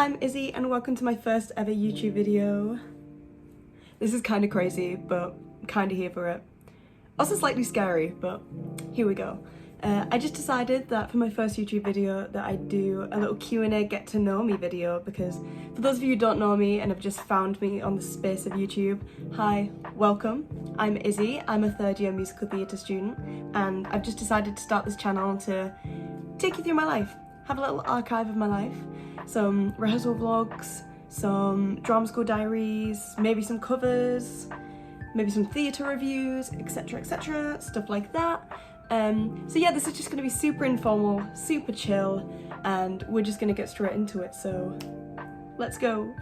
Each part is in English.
I'm Izzy and welcome to my first ever YouTube video. This is kind of crazy, but I'm kind of here for it. Also slightly scary, but here we go. I just decided that for my first YouTube video that I'd do a little Q&A get to know me video, because for those of you who don't know me and have just found me on the space of YouTube, hi, welcome. I'm Izzy, I'm a third year musical theatre student, and I've just decided to start this channel to take you through my life, have a little archive of my life, some rehearsal vlogs, some drama school diaries, maybe some covers, maybe some theatre reviews, etc, stuff like that. So yeah, this is just going to be super informal, super chill, and we're just going to get straight into it, so let's go.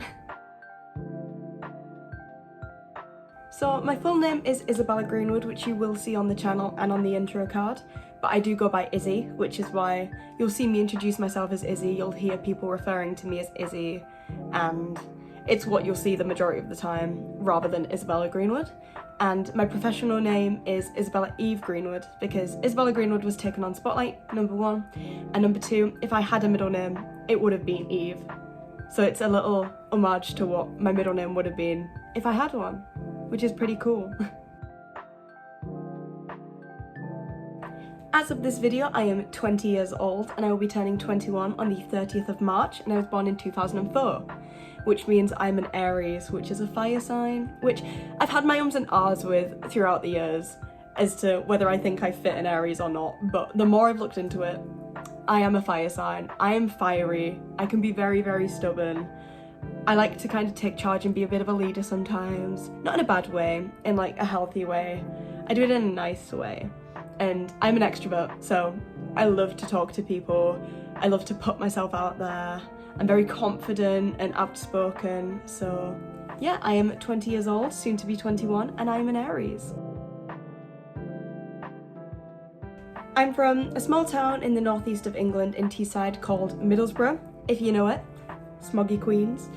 So my full name is Isabella Greenwood, which you will see on the channel and on the intro card, but I do go by Izzy, which is why you'll see me introduce myself as Izzy, you'll hear people referring to me as Izzy, and it's what you'll see the majority of the time, rather than Isabella Greenwood. And my professional name is Isabella Eve Greenwood, because Isabella Greenwood was taken on Spotlight, number one, and number two, if I had a middle name, it would have been Eve. So it's a little homage to what my middle name would have been if I had one, which is pretty cool. As of this video, I am 20 years old and I will be turning 21 on the 30th of March, and I was born in 2004. Which means I'm an Aries, which is a fire sign, which I've had my ums and ahs with throughout the years as to whether I think I fit in Aries or not, but the more I've looked into it, I am a fire sign. I am fiery. I can be very, very stubborn. I like to kind of take charge and be a bit of a leader sometimes. Not in a bad way, in like a healthy way. I do it in a nice way. And I'm an extrovert, so I love to talk to people. I love to put myself out there. I'm very confident and outspoken, so yeah, I am 20 years old, soon to be 21, and I'm an Aries. I'm from a small town in the northeast of England in Teesside called Middlesbrough, if you know it, smoggy Queens.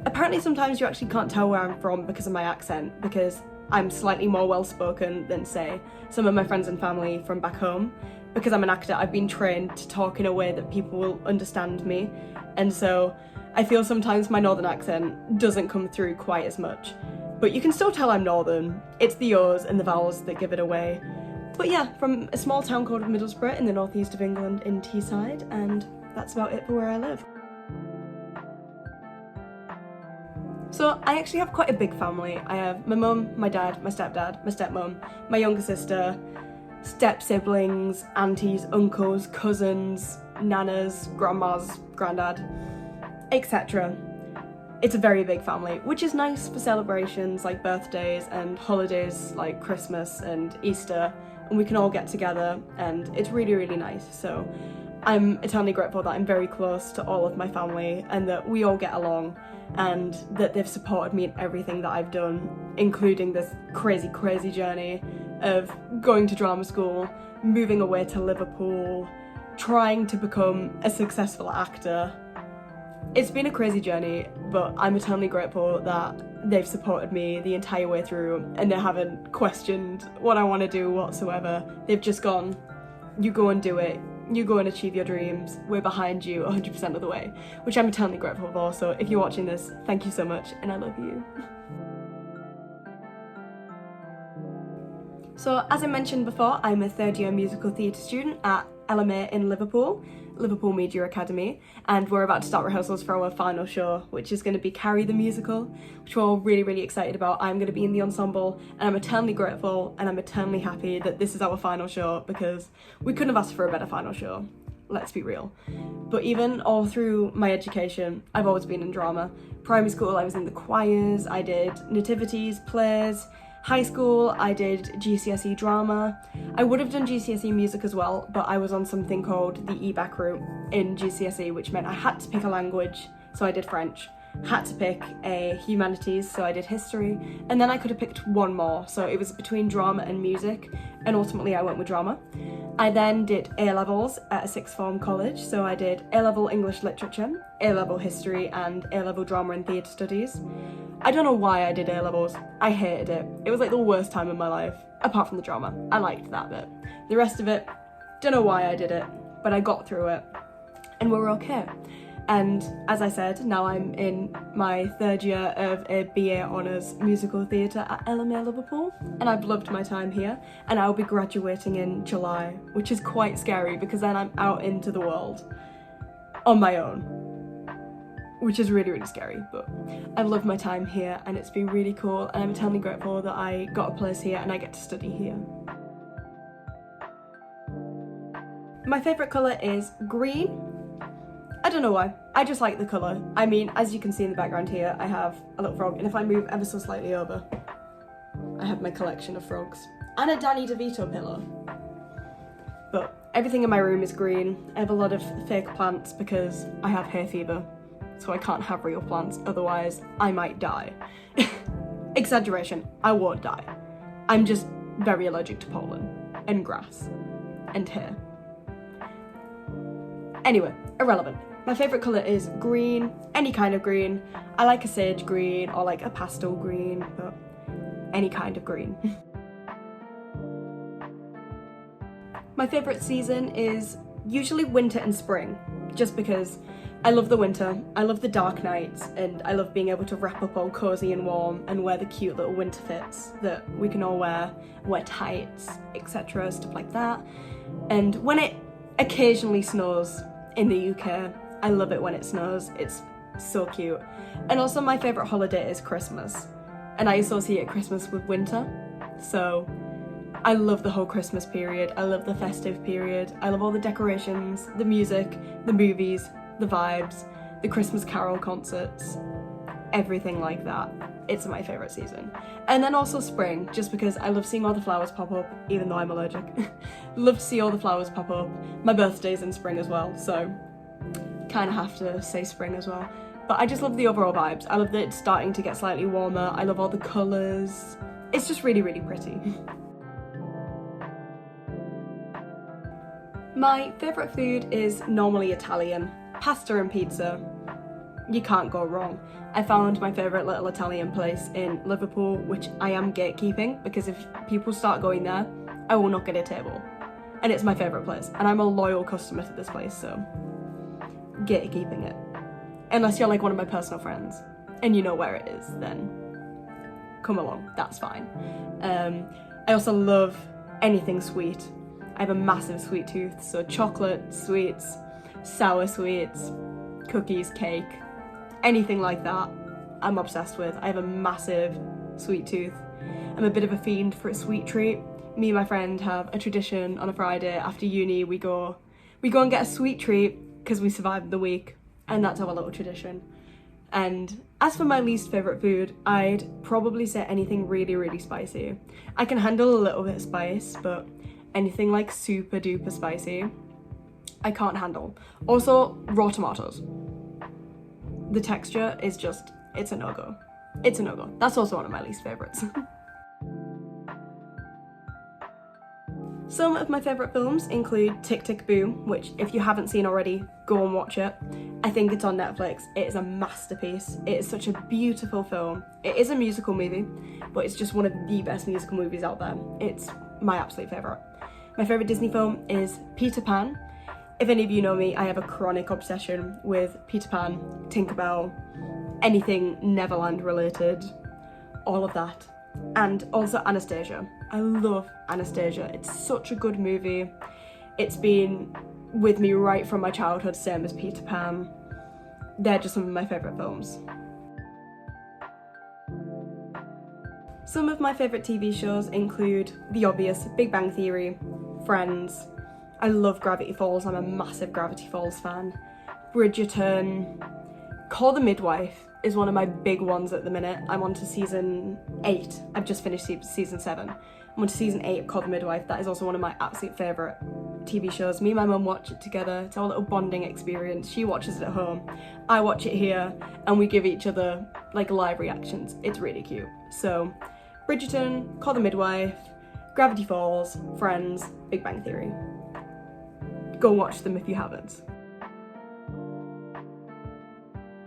Apparently sometimes you actually can't tell where I'm from because of my accent, because I'm slightly more well-spoken than, say, some of my friends and family from back home. Because I'm an actor, I've been trained to talk in a way that people will understand me, and so I feel sometimes my northern accent doesn't come through quite as much. But you can still tell I'm northern. It's the O's and the vowels that give it away. But yeah, from a small town called Middlesbrough in the northeast of England in Teesside, and that's about it for where I live. So I actually have quite a big family. I have my mum, my dad, my stepdad, my stepmum, my younger sister, step-siblings, aunties, uncles, cousins, nanas, grandmas, granddad, etc. It's a very big family, which is nice for celebrations like birthdays and holidays like Christmas and Easter, and we can all get together, and it's really, really nice. So I'm eternally grateful that I'm very close to all of my family and that we all get along, and that they've supported me in everything that I've done, including this crazy journey of going to drama school, moving away to Liverpool, trying to become a successful actor. It's been a crazy journey, but I'm eternally grateful that they've supported me the entire way through and they haven't questioned what I want to do whatsoever. They've just gone, you go and do it, you go and achieve your dreams, we're behind you 100% of the way, which I'm eternally grateful for. So if you're watching this, thank you so much and I love you. So as I mentioned before, I'm a third year musical theatre student at LMA in Liverpool Media Academy, and we're about to start rehearsals for our final show, which is going to be Carrie the Musical, which we're all really excited about. I'm going to be in the ensemble, and I'm eternally grateful and I'm eternally happy that this is our final show, because we couldn't have asked for a better final show, let's be real. But even all through my education, I've always been in drama. Primary school, I was in the choirs, I did nativities, plays. High school, I did GCSE drama. I would have done GCSE music as well, but I was on something called the EBAC route in GCSE, which meant I had to pick a language, so I did French. Had to pick a humanities, so I did history, and then I could have picked one more, so it was between drama and music, and ultimately I went with drama. I then did A-levels at a sixth form college, so I did A-level English literature, A-level history, and A-level drama and theatre studies. I don't know why I did A-levels, I hated it. It was like the worst time of my life, apart from the drama. I liked that bit. The rest of it, don't know why I did it, but I got through it, and we were okay. And as I said, now I'm in my third year of a BA Honours Musical Theatre at LMA Liverpool, and I've loved my time here, and I'll be graduating in July, which is quite scary because then I'm out into the world on my own, which is really, really scary, but I've loved my time here and it's been really cool, and I'm eternally grateful that I got a place here and I get to study here. My favourite colour is green. I don't know why, I just like the colour. I mean, as you can see in the background here, I have a little frog, and if I move ever so slightly over, I have my collection of frogs. And a Danny DeVito pillow. But everything in my room is green. I have a lot of fake plants because I have hay fever, so I can't have real plants, otherwise I might die. Exaggeration, I won't die. I'm just very allergic to pollen, and grass, and hair. Anyway, irrelevant. My favourite colour is green, any kind of green. I like a sage green or like a pastel green, but any kind of green. My favourite season is usually winter and spring, just because I love the winter, I love the dark nights, and I love being able to wrap up all cosy and warm and wear the cute little winter fits that we can all wear tights, etc., stuff like that. And when it occasionally snows in the UK, I love it when it snows, it's so cute. And also my favourite holiday is Christmas, and I associate Christmas with winter, so I love the whole Christmas period, I love the festive period, I love all the decorations, the music, the movies, the vibes, the Christmas Carol concerts, everything like that. It's my favourite season. And then also spring, just because I love seeing all the flowers pop up, even though I'm allergic. Love to see all the flowers pop up. My birthday's in spring as well, so kind of have to say spring as well. But I just love the overall vibes. I love that it's starting to get slightly warmer. I love all the colours. It's just really, really pretty. My favourite food is normally Italian. Pasta and pizza. You can't go wrong. I found my favourite little Italian place in Liverpool, which I am gatekeeping, because if people start going there, I will not get a table. And it's my favourite place, and I'm a loyal customer to this place, so gatekeeping it. Unless you're like one of my personal friends, and you know where it is, then come along, that's fine. I also love anything sweet. I have a massive sweet tooth, so chocolate, sweets, sour sweets, cookies, cake, anything like that, I'm obsessed with. I have a massive sweet tooth. I'm a bit of a fiend for a sweet treat. Me and my friend have a tradition on a Friday after uni, we go and get a sweet treat because we survived the week, and that's our little tradition. And as for my least favourite food, I'd probably say anything really, really spicy. I can handle a little bit of spice, but anything like super duper spicy, I can't handle. Also, raw tomatoes. The texture is just, it's a no-go. It's a no-go. That's also one of my least favourites. Some of my favourite films include Tick Tick Boom, which if you haven't seen already, go and watch it. I think it's on Netflix. It is a masterpiece. It is such a beautiful film. It is a musical movie, but it's just one of the best musical movies out there. It's my absolute favourite. My favourite Disney film is Peter Pan. If any of you know me, I have a chronic obsession with Peter Pan, Tinkerbell, anything Neverland related, all of that. And also Anastasia. I love Anastasia. It's such a good movie. It's been with me right from my childhood, same as Peter Pan. They're just some of my favourite films. Some of my favourite TV shows include the obvious Big Bang Theory, Friends. I love Gravity Falls, I'm a massive Gravity Falls fan. Bridgerton. Call the Midwife is one of my big ones at the minute. I'm on to season 8. I've just finished season 7. I'm on to season 8 of Call the Midwife. That is also one of my absolute favourite TV shows. Me and my mum watch it together. It's our little bonding experience. She watches it at home, I watch it here, and we give each other like live reactions. It's really cute. So, Bridgerton, Call the Midwife, Gravity Falls, Friends, Big Bang Theory. Go watch them if you haven't.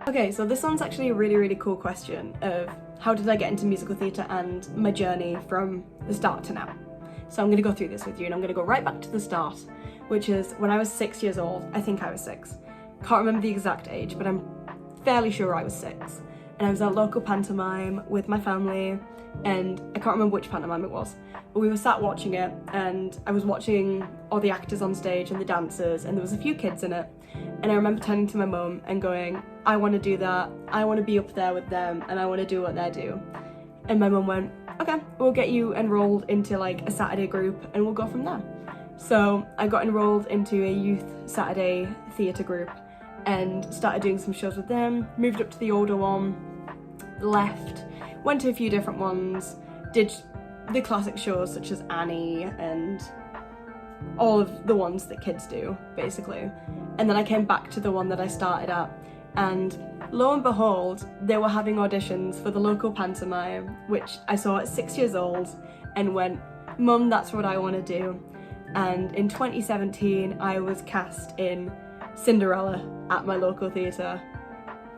Okay, so this one's actually a really, really cool question of how did I get into musical theatre and my journey from the start to now. So I'm going to go through this with you, and I'm going to go right back to the start, which is when I was 6 years old. I think I was 6. can't remember the exact age, but I'm fairly sure I was 6. And I was at local pantomime with my family, and I can't remember which pantomime it was, but we were sat watching it, and I was watching all the actors on stage and the dancers, and there was a few kids in it. And I remember turning to my mum and going, I want to do that, I want to be up there with them, and I want to do what they do. And my mum went, okay, we'll get you enrolled into like a Saturday group and we'll go from there. So I got enrolled into a youth Saturday theatre group and started doing some shows with them, moved up to the older one, left, went to a few different ones, did the classic shows such as Annie and all of the ones that kids do, basically. And then I came back to the one that I started at, and lo and behold, they were having auditions for the local pantomime, which I saw at 6 years old and went, Mum, that's what I want to do. And in 2017, I was cast in Cinderella at my local theatre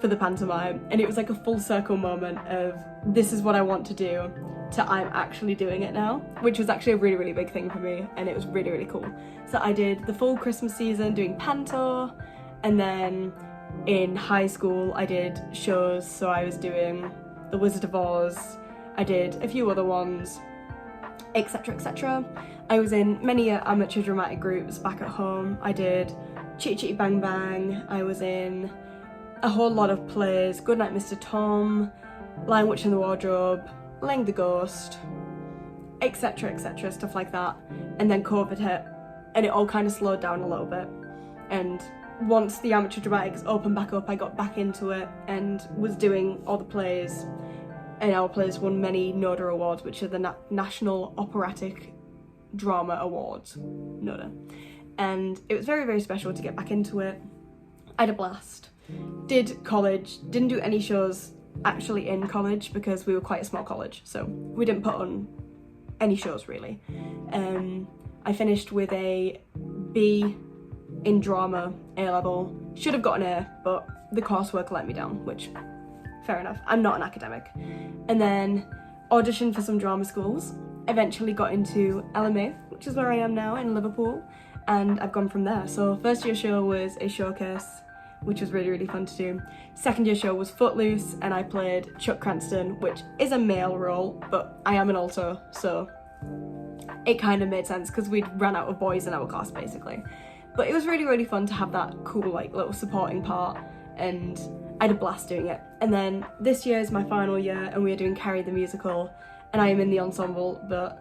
for the pantomime, and it was like a full circle moment of this is what I want to do to I'm actually doing it now, which was actually a really, really big thing for me, and it was really, really cool. So I did the full Christmas season doing panto, and then in high school I did shows, so I was doing The Wizard of Oz, I did a few other ones, etc, etc. I was in many amateur dramatic groups back at home. I did Chitty Chitty Bang Bang, I was in a whole lot of plays, Goodnight Mr. Tom, Lion Witch in the Wardrobe, Lang the Ghost, etc, etc, stuff like that. And then COVID hit and it all kind of slowed down a little bit, and once the amateur dramatics opened back up, I got back into it and was doing all the plays, and our plays won many NODA awards, which are the National Operatic Drama Awards, NODA. And it was very, very special to get back into it. I had a blast. Did college, didn't do any shows actually in college because we were quite a small college, so we didn't put on any shows really. I finished with a B in drama, A-level. Should have got an A, but the coursework let me down, which, fair enough, I'm not an academic. And then auditioned for some drama schools, eventually got into LMA, which is where I am now in Liverpool, and I've gone from there. So first year show was a showcase, which was really, really fun to do. Second year show was Footloose, and I played Chuck Cranston, which is a male role, but I am an alto, so it kind of made sense because we'd run out of boys in our class basically. But it was really, really fun to have that cool like little supporting part, and I had a blast doing it. And then this year is my final year and we are doing Carrie the Musical, and I am in the ensemble, but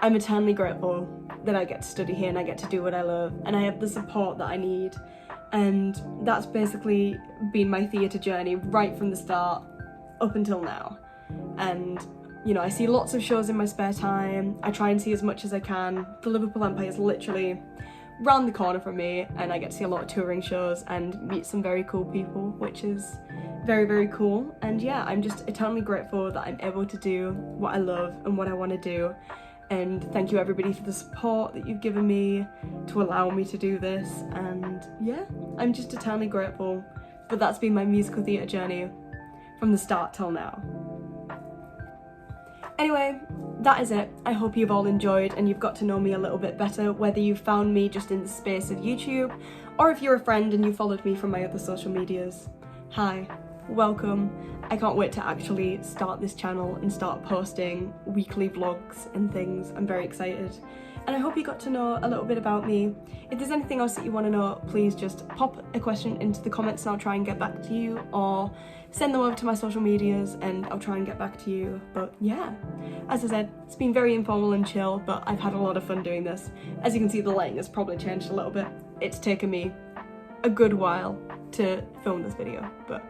I'm eternally grateful that I get to study here and I get to do what I love and I have the support that I need. And that's basically been my theatre journey right from the start up until now. And you know, I see lots of shows in my spare time. I try and see as much as I can. The Liverpool Empire is literally round the corner from me, and I get to see a lot of touring shows and meet some very cool people, which is very, very cool. And yeah, I'm just eternally grateful that I'm able to do what I love and what I want to do. And thank you everybody for the support that you've given me to allow me to do this. And yeah, I'm just eternally grateful. But that's been my musical theatre journey from the start till now. Anyway, that is it. I hope you've all enjoyed and you've got to know me a little bit better, whether you found me just in the space of YouTube or if you're a friend and you followed me from my other social medias. Hi, welcome. I can't wait to actually start this channel and start posting weekly vlogs and things. I'm very excited. And I hope you got to know a little bit about me. If there's anything else that you want to know, please just pop a question into the comments and I'll try and get back to you, or send them over to my social medias and I'll try and get back to you. But yeah, as I said, it's been very informal and chill, but I've had a lot of fun doing this. As you can see, the lighting has probably changed a little bit. It's taken me a good while to film this video, but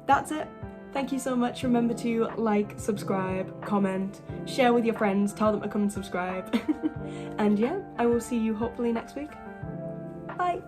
that's it. Thank you so much. Remember to like, subscribe, comment, share with your friends, tell them to come and subscribe. And yeah, I will see you hopefully next week. Bye.